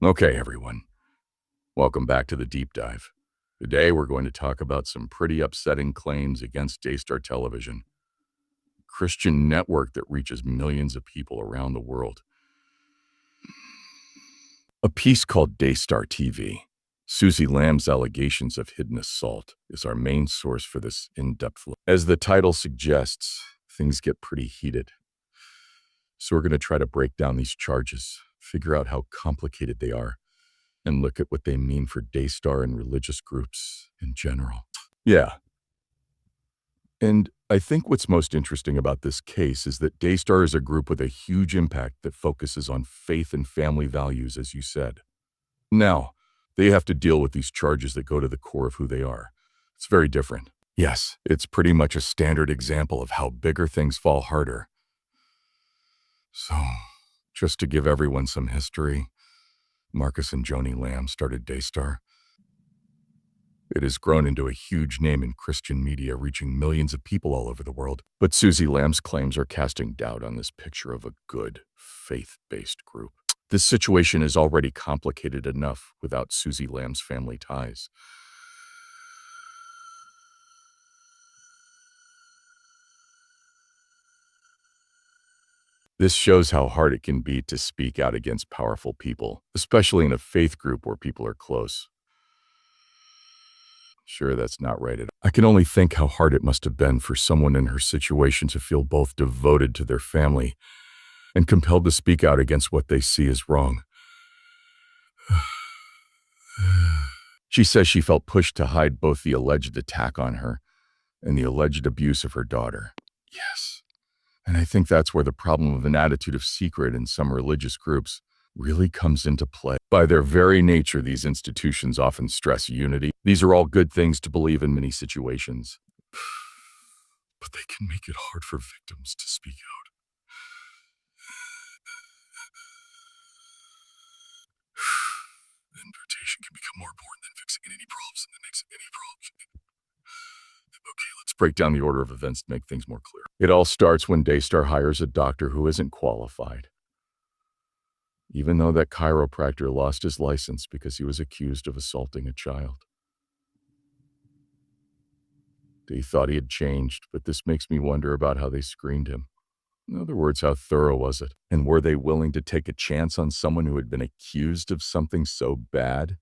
Okay, everyone. Welcome back to the deep dive. Today, we're going to talk about some pretty upsetting claims against Daystar Television, a Christian network that reaches millions of people around the world. A piece called Daystar TV. Suzy Lamb's allegations of hidden assault is our main source for this in-depth look. As the title suggests, things get pretty heated. So we're going to try to break down these charges, figure out how complicated they are, and look at what they mean for Daystar and religious groups in general. Yeah. And I think what's most interesting about this case is that Daystar is a group with a huge impact that focuses on faith and family values, as you said. Now, they have to deal with these charges that go to the core of who they are. It's very different. Yes, it's pretty much a standard example of how bigger things fall harder. So, just to give everyone some history, Marcus and Joni Lamb started Daystar. It has grown into a huge name in Christian media, reaching millions of people all over the world. But Suzy Lamb's claims are casting doubt on this picture of a good, faith-based group. This situation is already complicated enough without Suzy Lamb's family ties. This shows how hard it can be to speak out against powerful people, especially in a faith group where people are close. Sure, that's not right at all. I can only think how hard it must have been for someone in her situation to feel both devoted to their family and compelled to speak out against what they see as wrong. She says she felt pushed to hide both the alleged attack on her and the alleged abuse of her daughter. Yes, and I think that's where the problem of an attitude of secret in some religious groups really comes into play. By their very nature, these institutions often stress unity. These are all good things to believe in many situations. But they can make it hard for victims to speak out. Invitation can become more important than fixing any problems and then makes any problems. Okay, let's break down the order of events to make things more clear. It all starts when Daystar hires a doctor who isn't qualified. Even though that chiropractor lost his license because he was accused of assaulting a child. They thought he had changed, but this makes me wonder about how they screened him. In other words, how thorough was it? And were they willing to take a chance on someone who had been accused of something so bad?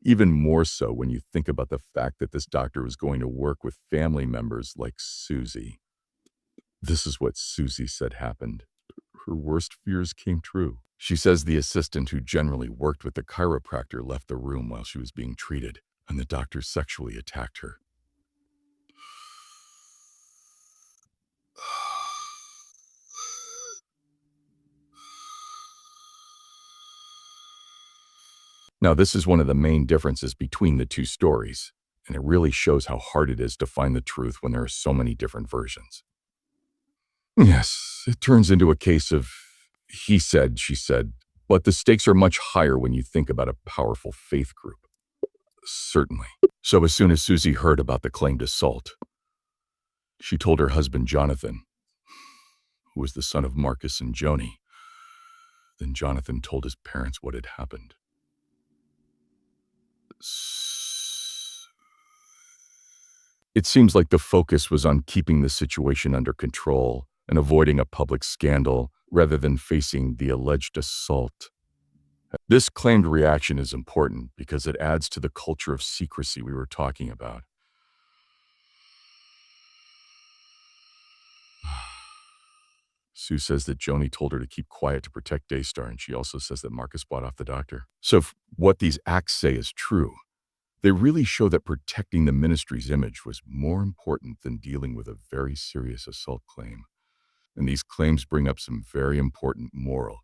Even more so when you think about the fact that this doctor was going to work with family members like Suzy. This is what Suzy said happened. Her worst fears came true. She says the assistant who generally worked with the chiropractor left the room while she was being treated, and the doctor sexually attacked her. Now, this is one of the main differences between the two stories, and it really shows how hard it is to find the truth when there are so many different versions. Yes, it turns into a case of he said, she said, but the stakes are much higher when you think about a powerful faith group. Certainly. So as soon as Suzy heard about the claimed assault, she told her husband Jonathan, who was the son of Marcus and Joni. Then Jonathan told his parents what had happened. It seems like the focus was on keeping the situation under control and avoiding a public scandal rather than facing the alleged assault. This claimed reaction is important because it adds to the culture of secrecy we were talking about. Sue says that Joni told her to keep quiet to protect Daystar, and she also says that Marcus bought off the doctor. So if what these acts say is true, they really show that protecting the ministry's image was more important than dealing with a very serious assault claim. And these claims bring up some very important moral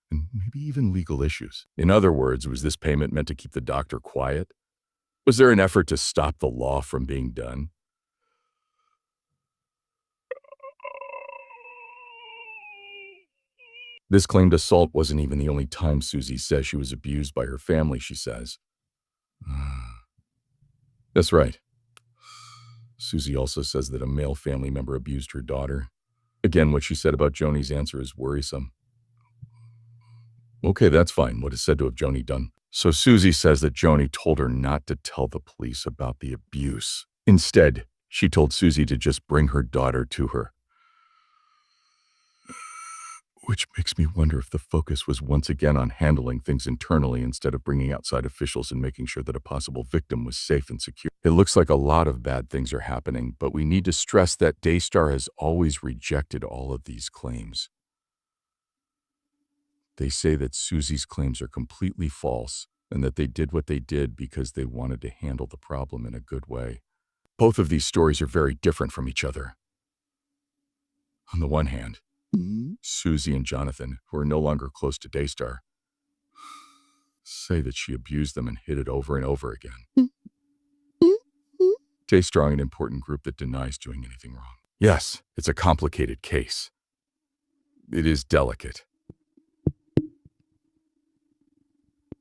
and maybe even legal issues. In other words, was this payment meant to keep the doctor quiet? Was there an effort to stop the law from being done? This claimed assault wasn't even the only time Suzy says she was abused by her family, she says. That's right. Suzy also says that a male family member abused her daughter. Again, what she said about Joni's answer is worrisome. Okay, that's fine. What is said to have Joni done? So Susie says that Joni told her not to tell the police about the abuse. Instead, she told Susie to just bring her daughter to her. Which makes me wonder if the focus was once again on handling things internally instead of bringing outside officials and making sure that a possible victim was safe and secure. It looks like a lot of bad things are happening, but we need to stress that Daystar has always rejected all of these claims. They say that Susie's claims are completely false and that they did what they did because they wanted to handle the problem in a good way. Both of these stories are very different from each other. On the one hand, Susie and Jonathan, who are no longer close to Daystar, say that she abused them and hid it over and over again. Daystar are an important group that denies doing anything wrong. Yes, it's a complicated case. It is delicate.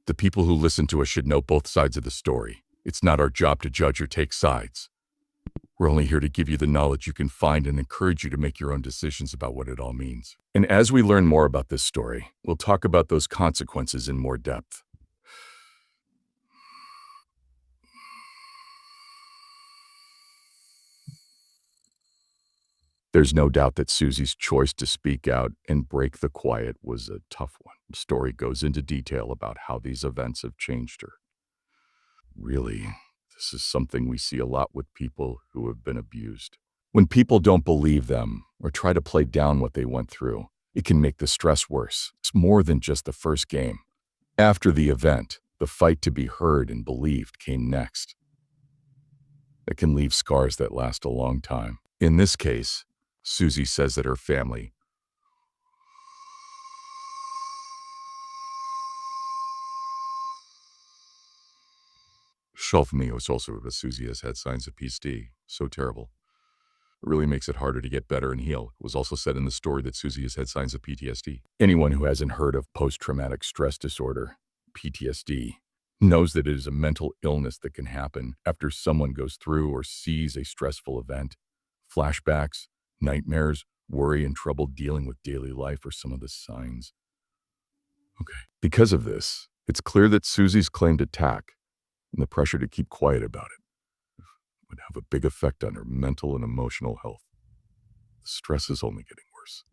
The people who listen to us should know both sides of the story. It's not our job to judge or take sides. We're only here to give you the knowledge you can find and encourage you to make your own decisions about what it all means. And as we learn more about this story, we'll talk about those consequences in more depth. There's no doubt that Susie's choice to speak out and break the quiet was a tough one. The story goes into detail about how these events have changed her. Really, this is something we see a lot with people who have been abused. When people don't believe them or try to play down what they went through, it can make the stress worse. It's more than just the first game. After the event, the fight to be heard and believed came next. It can leave scars that last a long time. In this case, Susie says that her family Shelf me was also that Susie has had signs of PTSD. So terrible. It really makes it harder to get better and heal. It was also said in the story that Susie has had signs of PTSD. Anyone who hasn't heard of post-traumatic stress disorder, PTSD, knows that it is a mental illness that can happen after someone goes through or sees a stressful event. Flashbacks, nightmares, worry, and trouble dealing with daily life are some of the signs. Okay. Because of this, it's clear that Susie's claimed attack and the pressure to keep quiet about it would have a big effect on her mental and emotional health. The stress is only getting worse.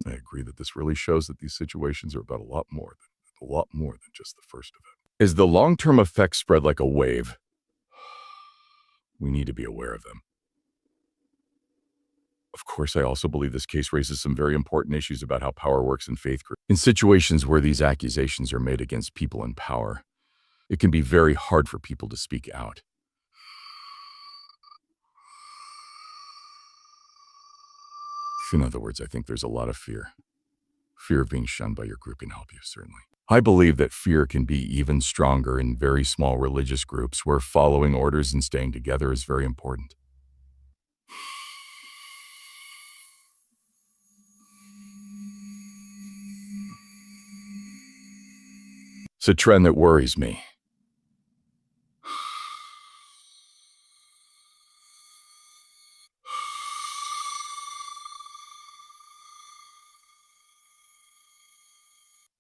I agree that this really shows that these situations are about a lot more than just the first event. As the long-term effects spread like a wave, we need to be aware of them. Of course, I also believe this case raises some very important issues about how power works in faith groups. In situations where these accusations are made against people in power, it can be very hard for people to speak out. In other words, I think there's a lot of fear. Fear of being shunned by your group can help you, certainly. I believe that fear can be even stronger in very small religious groups where following orders and staying together is very important. It's a trend that worries me.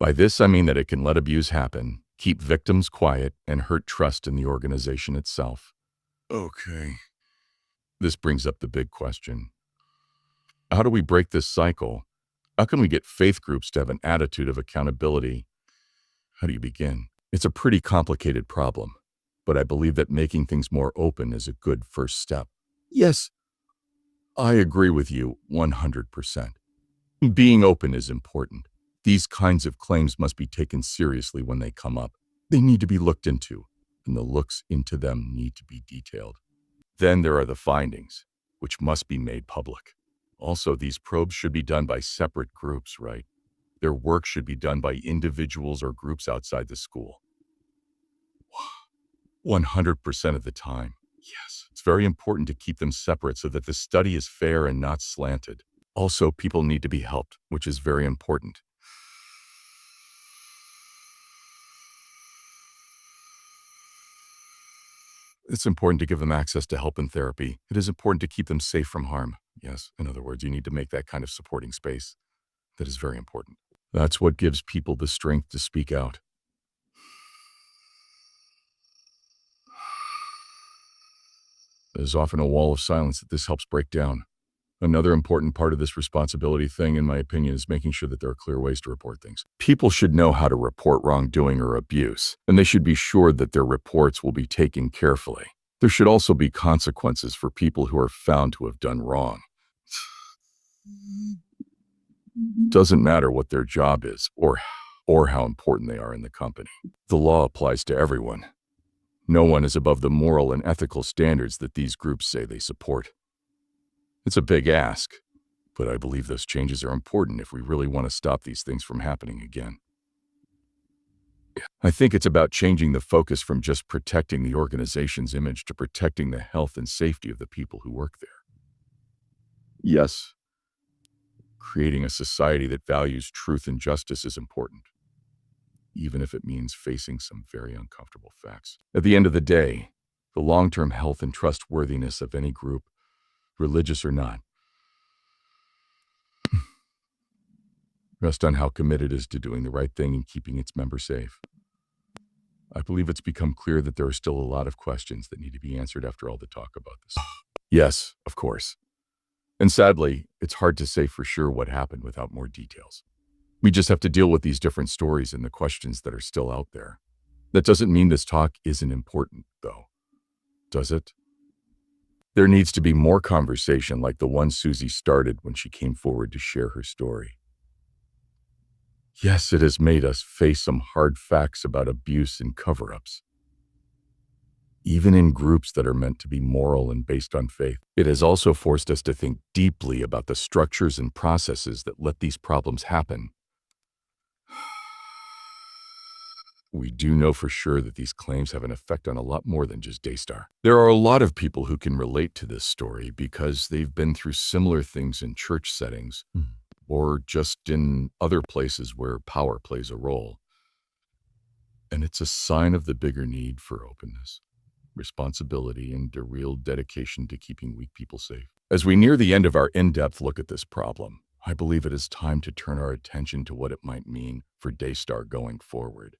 By this, I mean that it can let abuse happen, keep victims quiet, and hurt trust in the organization itself. Okay. This brings up the big question. How do we break this cycle? How can we get faith groups to have an attitude of accountability? How do you begin? It's a pretty complicated problem, but I believe that making things more open is a good first step. Yes, I agree with you 100%. Being open is important. These kinds of claims must be taken seriously when they come up. They need to be looked into, and the looks into them need to be detailed. Then there are the findings, which must be made public. Also, these probes should be done by separate groups, right? Their work should be done by individuals or groups outside the school. 100% of the time. Yes. It's very important to keep them separate so that the study is fair and not slanted. Also, people need to be helped, which is very important. It's important to give them access to help and therapy. It is important to keep them safe from harm. Yes, in other words, you need to make that kind of supporting space. That is very important. That's what gives people the strength to speak out. There's often a wall of silence that this helps break down. Another important part of this responsibility thing, in my opinion, is making sure that there are clear ways to report things. People should know how to report wrongdoing or abuse, and they should be sure that their reports will be taken carefully. There should also be consequences for people who are found to have done wrong. Doesn't matter what their job is or how important they are in the company. The law applies to everyone. No one is above the moral and ethical standards that these groups say they support. It's a big ask, but I believe those changes are important if we really want to stop these things from happening again. I think it's about changing the focus from just protecting the organization's image to protecting the health and safety of the people who work there. Yes, creating a society that values truth and justice is important, even if it means facing some very uncomfortable facts. At the end of the day, the long-term health and trustworthiness of any group, religious or not, rest on how committed it is to doing the right thing and keeping its members safe. I believe it's become clear that there are still a lot of questions that need to be answered after all the talk about this. Yes, of course. And sadly, it's hard to say for sure what happened without more details. We just have to deal with these different stories and the questions that are still out there. That doesn't mean this talk isn't important, though, does it? There needs to be more conversation like the one Suzy started when she came forward to share her story. Yes, it has made us face some hard facts about abuse and cover-ups. Even in groups that are meant to be moral and based on faith, it has also forced us to think deeply about the structures and processes that let these problems happen. We do know for sure that these claims have an effect on a lot more than just Daystar. There are a lot of people who can relate to this story because they've been through similar things in church settings or just in other places where power plays a role. And it's a sign of the bigger need for openness, responsibility, and a real dedication to keeping weak people safe. As we near the end of our in-depth look at this problem, I believe it is time to turn our attention to what it might mean for Daystar going forward.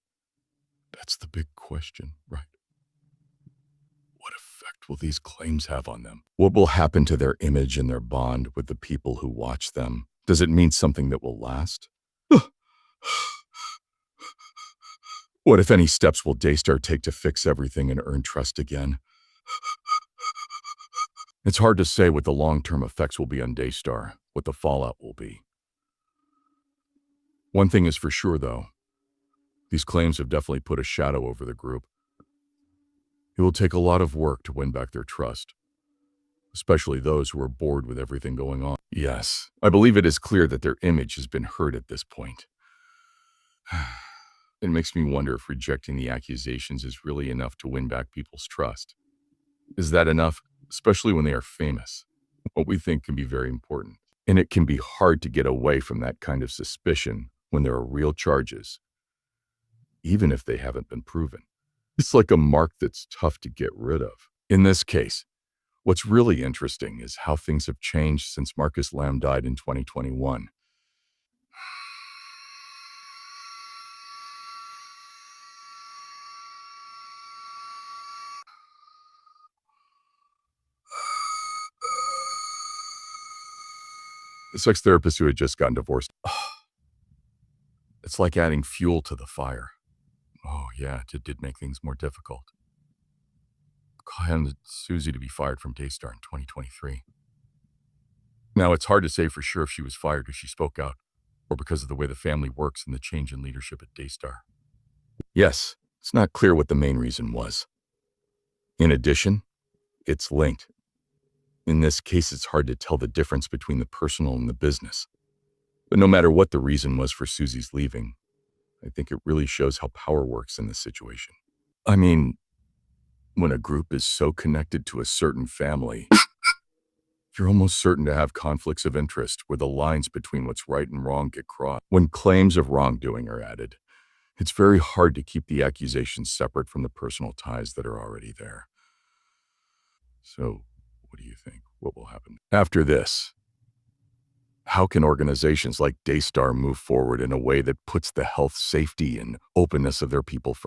That's the big question, right? What effect will these claims have on them? What will happen to their image and their bond with the people who watch them? Does it mean something that will last? What, if any, steps will Daystar take to fix everything and earn trust again? It's hard to say what the long-term effects will be on Daystar, what the fallout will be. One thing is for sure, though. These claims have definitely put a shadow over the group. It will take a lot of work to win back their trust, especially those who are bored with everything going on. Yes, I believe it is clear that their image has been hurt at this point. It makes me wonder if rejecting the accusations is really enough to win back people's trust. Is that enough, especially when they are famous? What we think can be very important. And it can be hard to get away from that kind of suspicion when there are real charges, even if they haven't been proven. It's like a mark that's tough to get rid of. In this case, what's really interesting is how things have changed since Marcus Lamb died in 2021. The sex therapist who had just gotten divorced. It's like adding fuel to the fire. Oh yeah, it did make things more difficult. Caused Suzy to be fired from Daystar in 2023. Now, it's hard to say for sure if she was fired because she spoke out, or because of the way the family works and the change in leadership at Daystar. Yes, it's not clear what the main reason was. In addition, it's linked. In this case, it's hard to tell the difference between the personal and the business. But no matter what the reason was for Suzy's leaving, I think it really shows how power works in this situation. I mean, when a group is so connected to a certain family, you're almost certain to have conflicts of interest where the lines between what's right and wrong get crossed. When claims of wrongdoing are added, it's very hard to keep the accusations separate from the personal ties that are already there. So, what do you think? What will happen? After this, How can organizations like Daystar move forward in a way that puts the health, safety, and openness of their people first?